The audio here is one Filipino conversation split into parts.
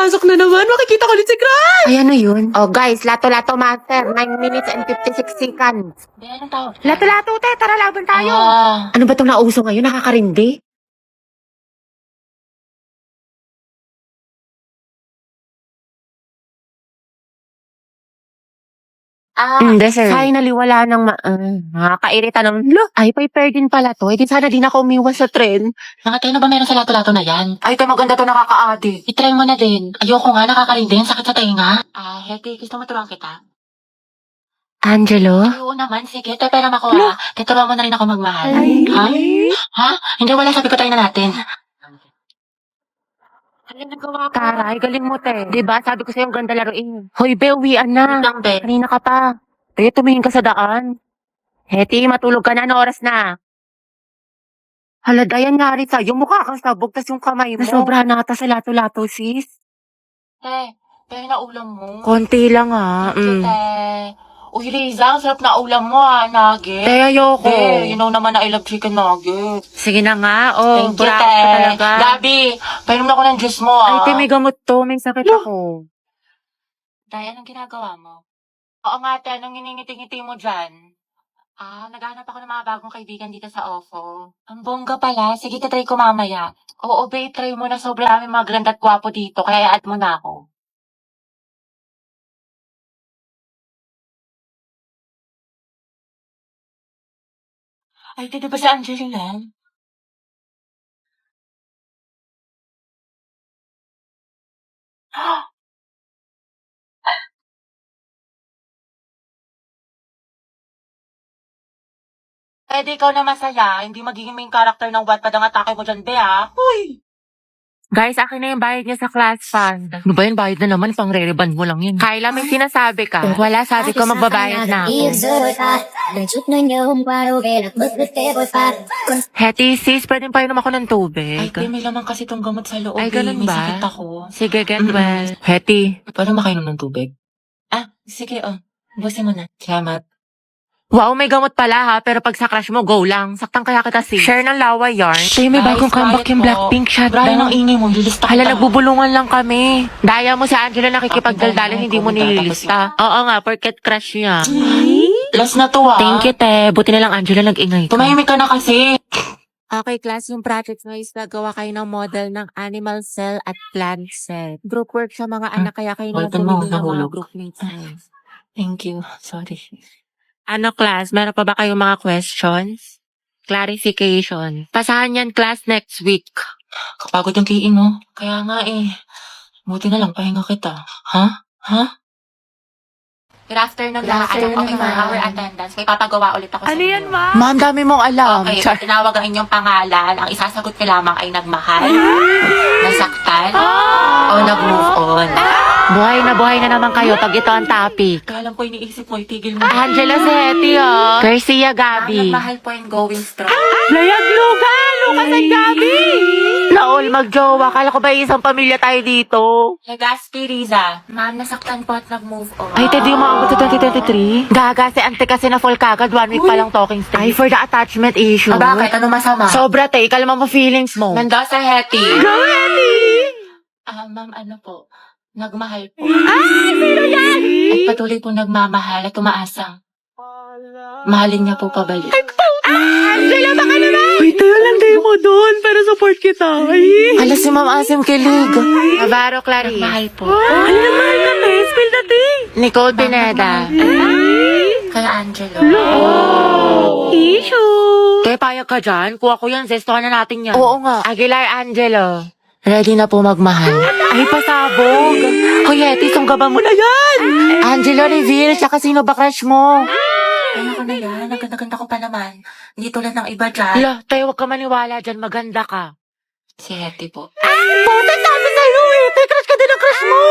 Pasok na naman. Makikita ko ulit si Crush. Ay, ano yun? Oh, guys, lato-lato master. 9 minutes and 56 seconds. Anong tawag? Lato-lato, te. Tara, laban tayo. Ah, Ano ba itong nauso ngayon? Nakakarindi? Hindi, sir. Finally, wala nang nakakairita ng, ay, paper din pala to. Eh, di sana din ako umiwas sa trend. nakatayo na ba meron sa lato-lato na yan? Ay, ito maganda to, nakaka-addict. I-try mo na din. Ayoko nga, nakakarindi. Sakit sa tenga. Heti, gusto mo turuan kita? Angelo? Ay, oo naman, sige. Te, pera makuha. Tuturuan mo na rin ako magmahal. Ay. Ha? Ha? Hindi, wala. Sabi ko tayo na natin. Ano nagawa ko? Taray, galing mo, te. Diba, sabi ko sa'yo, ang ganda laruin. Hoy, be, uwian na. Lang, be. Kanina ka pa. Eh, tumingin ka sa daan. Heti, matulog ka na. Ano oras na? Hala, Dayan, nga rin sa'yo. Mukha kang sabog, tas yung kamay mo. Nasobra na ata sa lato-lato, sis. Te, na ulam mo. Konti lang, ha. Thank you, te. Uy, Riza, ang sarap na ulam mo, nugget. Te, ayoko. Te, you know naman na I love chicken nugget. Sige na nga. Oh, Thank you, burak te. ka talaga. Gabi, painom na ako ng juice mo, Ay, te, may gamot to. May sakit ako. Day, anong ginagawa mo? Oo nga, te, anong nginingiti-ngiti mo dyan? Naghahanap ako ng mga bagong kaibigan dito sa OFO. Ang bongga pala. Sige, tatry ko mamaya. Oo, babe, try mo na. Sobrang dami mga ganda at gwapo dito, kaya i-add mo na ako. Ay, di ba si Angelina? Di ikaw na masaya. Hindi magiging main character ng Wattpad ang atake mo dyan, be, Uy! Guys, akin na yung bayad niya sa class fund. Ano ba yan? Bayad na naman. Pang-re-reband mo lang yun. Kyla, may sinasabi ka. Kung wala, sabi ko magbabayad na ako. Hetty, sis, pwede pa inom ako ng tubig. Ay, may laman kasi tong gamot sa loob. Ay, ganun May ba? sakit ako. Sige, get well. Hetty. Paano makainom ng tubig? Sige, busin mo na. Salamat. Wow, may gamot pala ha, pero pag sa crush mo, go lang. Saktan kaya kita, sis. Share ng lawa yarn. Tay, may Guys, bagong comeback quiet yung po. Blackpink shot Brian, ang daw. ingay mo. Lilista Hala, kita. nagbubulungan lang kami. Daya mo si Angela nakikipagdaldalan, Okay, hindi mo okay, nililista. Oo nga, porket crush niya. Last na to, Thank you, te. Buti na lang, Angela, nag-ingay ka. Tumahimik ka na kasi. Okay, class, yung project mo is nagawa kayo ng model ng animal cell at plant cell. Group work sa mga anak, kaya kayo naman Welcome mo, pumili ng mga nahulog. group mates mo. Thank you. Sorry. Ano, class, meron pa ba kayong mga questions? Clarification. Pasahan yan, class, next week. Kapagod yung kiin, no? Kaya nga buti na lang, pahinga kita. Ha? Good afternoon, lahat. Okay, for our attendance, may papagawa ulit ako sa inyo. Ma'am, dami mong alam. Okay, pag tinawag ang inyong pangalan, ang isasagot ko lamang ay nagmahal, nasaktan, o nag-move on. Buhay na naman kayo pag ito ang topic. Kaya alam ko iniisip mo, itigil mo. Angela Seti, oh. Garcia Gabi. Nagmahal po and going strong. Layag Lugan! Lucas at Gabi! Naol, magjowa. Kala ko ba isang pamilya tayo dito? Legaspi, Riza. Ma'am, nasaktan po at nag-move on. Ay, hindi umaabot sa 2023. Gaga, si ante kasi na full kagad. 1 week pa lang talking stage. Ay, for the attachment issue. Bakit? Ano masama? Sobra, te. Ikalma mo feelings mo. Mendoza Hetty. Go, Hetty! Ma'am, ano po? Nagmahal po. Ay, sino yan? At patuloy po nagmamahal at umaasang. Mahalin niya po pabalik. Angela, baka naman! Wait, tayo lang tayo mo doon para support kita. Alas si Ma'am Asim kilig. Navarro Clarice. Nagmahal po. Ano naman kami? Spill the tea. Nicole Pineda. Kaya Angelo. Issue. Kaya payag ka dyan? Kuha ko yan. Zestohan na natin yan. Oo nga. Aguilar Angelo. Ready na po magmahal. Ay, pasabog. Kuya, sunggaban mo na yan. Angelo, reveal. Tsaka sino ba crush mo? Kaya ko na yan. Ang ganda-ganda ko pa naman. Hindi tulad ng iba dyan. Hala, tayo huwag ka maniwala dyan. Maganda ka. Si Hetty po. Puta, sabi sa'yo eh. Crush ka din ang crush mo.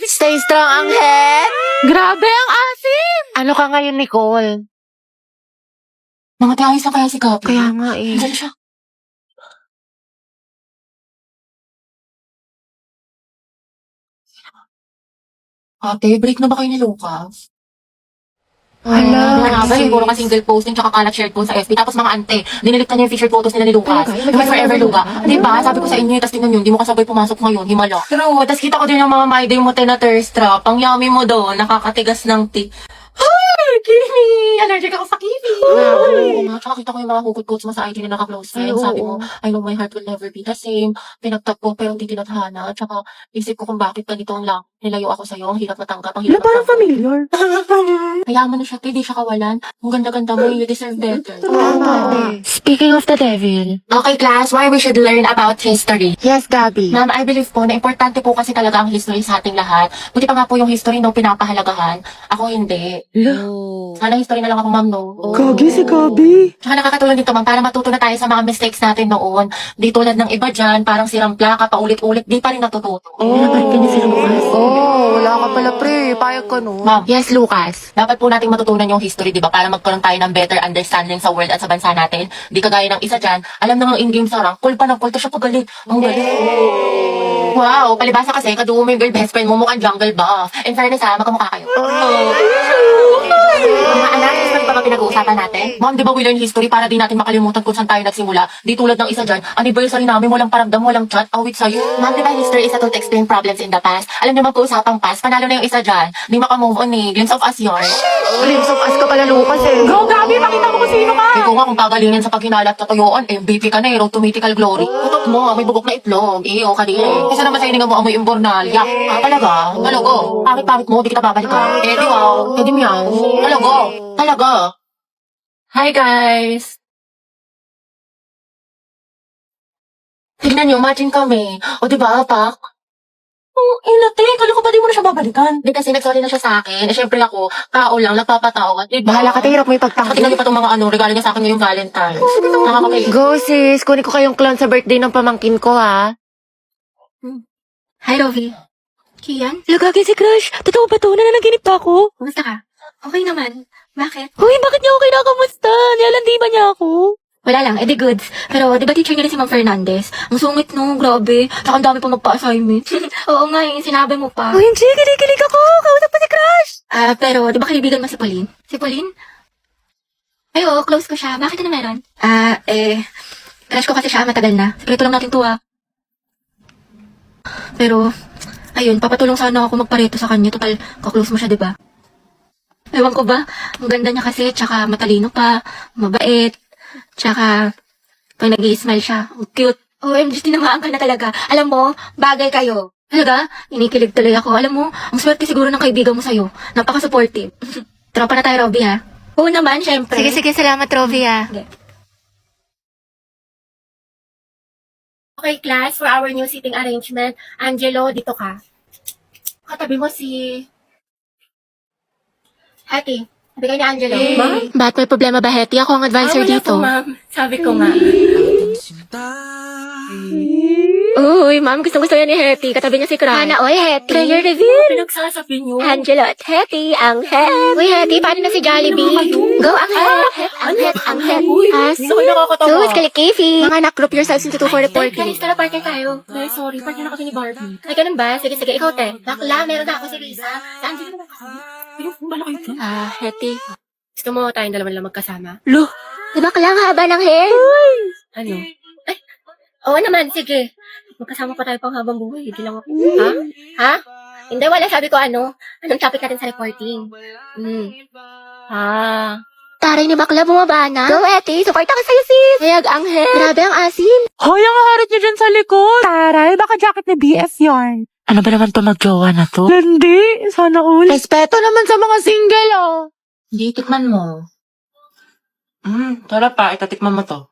Stay strong ang head. Grabe ang asim. Ano ka ngayon, Nicole? Mga tayo sa kaya si Gabi. Kaya nga eh. Diyan siya. Ate, break na ba kayo ni Lucas? Hala. Puro ka single posting tsaka kalat shared post sa FB. Tapos mga ante, dinilit na niya yung featured photos nila ni Lucas. Yung My Forever Luga. Di ba? Sabi ko sa inyo, tapos tingnan yun, di mo kasabay pumasok ngayon, himala. True, tapos kita ko din yung mga my day mo na thirst trap. Ang yummy mo doon, nakakatigas ng tea. Ay, Kimi! Allergic ako sa Kimi! Oo nga, tsaka kita ko yung mga hugot-hugots mo sa IG na naka-close friends. Sabi mo, I know my heart will never be the same. Pinagtap ko pero hindi tinadhana. Tsaka isip ko kung bakit ganito lang. Nilayo ako sa'yo, ang hirap matanggap, ang hirap Parang matanggap. familiar. Hayaan mo na siya, hindi siya kawalan. Ang ganda-ganda mo, you deserve better. Speaking of the devil. Okay, class, why we should learn about history. Yes, Gabby. Ma'am, I believe po na importante po kasi talaga ang history sa ating lahat. Buti pa nga po yung history nung pinapahalagahan. Ako hindi. Sana history na lang ako, ma'am, no? Gagi si Gabi. Tsaka nakakatulong dito, ma'am, para matuto na tayo sa mga mistakes natin noon. Di tulad ng iba dyan, parang sirang plaka, paulit-ulit, di pa rin natututo. Wala ka pala, pre. Payag ka, no? Ma'am, Yes, Lucas. dapat po nating matutunan yung history, di ba? Para magkaroon tayo ng better understanding sa world at sa bansa natin. Di kagaya ng isa dyan, alam na ng in-game sarang, cool pa ng cool, siya pagalit. Ang galing. Wow, palibasa kasi, kadugo mo yung girl best friend mo, mukhang jungle buff. In fairness ha, magkamukha kayo. Mga anak, history pa ba pinag-uusapan natin? Ma'am, di ba we learn history para di natin makalimutan kung saan tayo nagsimula? Di tulad ng isa dyan, anniversary namin, walang paramdam, walang chat, awit sa'yo. Ma'am, di ba history is a tool to explain problems in the past? Alam niyo mag-uusapang past, panalo na yung isa dyan. Di makamove on eh, glimpse of us yun. Glimpse of us ka pala, Lucas, eh. Go, Gabi! Pakita mo kung sino ka! Ikaw nga kung pagalingin sa paghinalat katuyuan, MVP ka na eh, road to mythical glory. Utot mo, may bubok na itlog, iyo ka din. Isa naman sa hininga mo amoy imbornal, yak. Ah, talaga? Talago? Pangit-pangit mo, di kita babalikan. Eh di wow, eh di meow. Talago? Talaga? Hi guys! Tignan nyo, matching kami. O diba, Pak? Oh, inate, kala ko ba di mo na siya babalikan? Di kasi nagsorry na siya sa akin. Eh, syempre ako, tao lang, nagpapatawad. Diba? Bahala ka, hirap mo Saka tingnan ipagtanggol. niyo pa itong mga regalo niya sa akin ngayong Valentine. Nakakapay. Go, sis. Kunin ko kayong clown sa birthday ng pamangkin ko, ha? Hi, Rovi. Kian? Lagagi si Crush. Totoo ba to? Nananaginip pa ako? Kumusta ka? Okay naman. Bakit? Uy, bakit niya ako kinakamusta? Nilalandi ba niya ako? Wala lang, edi goods. Pero di ba teacher niya rin si Ma'am Fernandez? Ang sungit no, grabe. Saka ang dami pa magpa-assignment. Oo nga, yung sinabi mo pa. Uy, G, kilig ako. Kausap pa si Crush. Pero di ba kaibigan mo si Pauline? Si Pauline? Ay, oo, close ko siya. Bakit ano meron? Crush ko kasi siya, matagal na. Sekreto lang natin to Pero, ayun, papatulong sana ako magpareto sa kanya. Total, kaklose mo siya, di ba? Ewan ko ba, ang ganda niya kasi, tsaka matalino pa, mabait, tsaka pag nag-i-smile siya, ang cute. OMG, tinamaan ka na talaga. Alam mo, bagay kayo. Talaga, inikilig tuloy ako. Alam mo, ang swerte siguro ng kaibigan mo sa'yo. Napaka-supportive. Tropa na tayo, Robby, ha? Oo naman, syempre. Sige, salamat, Rovi, ha? Okay, class, for our new seating arrangement, Angelo, dito ka. Katabi mo si... Hattie. Sabi kayo ni Angelo. Ma'am? Ba't may problema ba, Hetty? Ako ang advisor dito. ma'am. Sabi ko nga. Uy, ma'am, gustong-gusto yan ni Hetty. Katabi niya si Crush. Oy, Hetty. Prayer reveal. Pinagsasabi niyo. Angelo at Hetty, ang het. Uy, Hetty, paano na si Jollibee? Go, ang het. As, Gusto ko nakakatawa. sus, kalikifi. Mga anak, group yourselves into two for reporting. Kanista na partner tayo. Ay, sorry. Partner na kasi ni Barbie. Ay, ganun ba? Sige, ikaw, te. Bakla, meron na ako si Lisa. Si Angelo naman kasi. Ayun, bala kayo dyan. Hetty. Gusto mo tayong dalawa lang magkasama? Diba kalang haba ng hair? Ano? Ay, oo naman, sige. Magkasama pa tayo pang habang buhay. Hindi lang ako. Ha? Hindi, wala. Sabi ko ano. Anong topic natin sa reporting? Taray ni bakla bumaba na. Go, Hetty. Support ako sa'yo, sis. Hayag ang hair. Grabe ang asim. Hoy, ang harit niya dyan sa likod. Taray, baka jacket ni BF yarn. Ano ba naman to magjowa na to? Landi, sana all. Respeto naman sa mga single, oh. Hindi, tikman mo. Tara pa, itatikman mo to.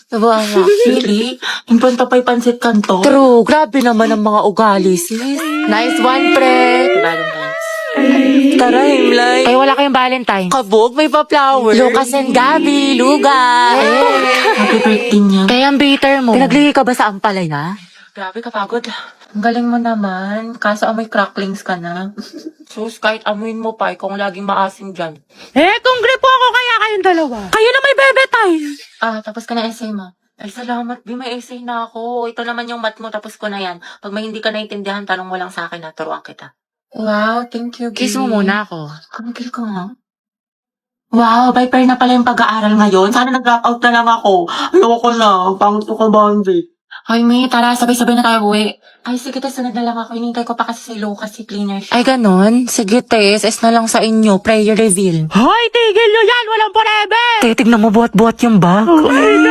Nabuha nga. Really? Impanta pa'y pansit kanto? True, grabe naman ang mga ugali, sis. Nice one, pre. Valentine's. Tara, Himlay. Ay, wala kayong Valentine. Kabog, may pa-flower. Lucas and Gabi, luga. Happy birthday niya. Kaya ang bitter mo. Pinaglihi ka ba sa ampalaya? Grabe, kapagod. Ang galing mo naman. Kaso amoy cracklings ka na. Sus, kahit amuin mo pa, kung laging maasim dyan. Kung gripo ako kaya kayong dalawa. Kayo na may bebe time. Tapos ka na essay mo. Ay, salamat, Bi. May essay na ako. Ito naman yung mat mo, tapos ko na yan. Pag may hindi ka naintindihan, tanong mo lang sa akin, turuan kita. Wow, thank you, Kiss mo muna ako. Kamagil ko nga. Wow, Viper na pala yung pag-aaral ngayon. Sana nag-drop out na lang ako. Ayoko na. Pangit ko ka, Bondi. Ay, May, tara, sabay-sabay na tayo uwi. Ay, sige, sunod na lang ako. Hinintay ko pa kasi si Lucas, si cleaner siya. Ay, ganon? Sige, Tess. Es na lang sa inyo. Prayer reveal. Hoy, tigil nyo yan! Walang forever! Titignan mo buhat-buhat yung bag. Ay,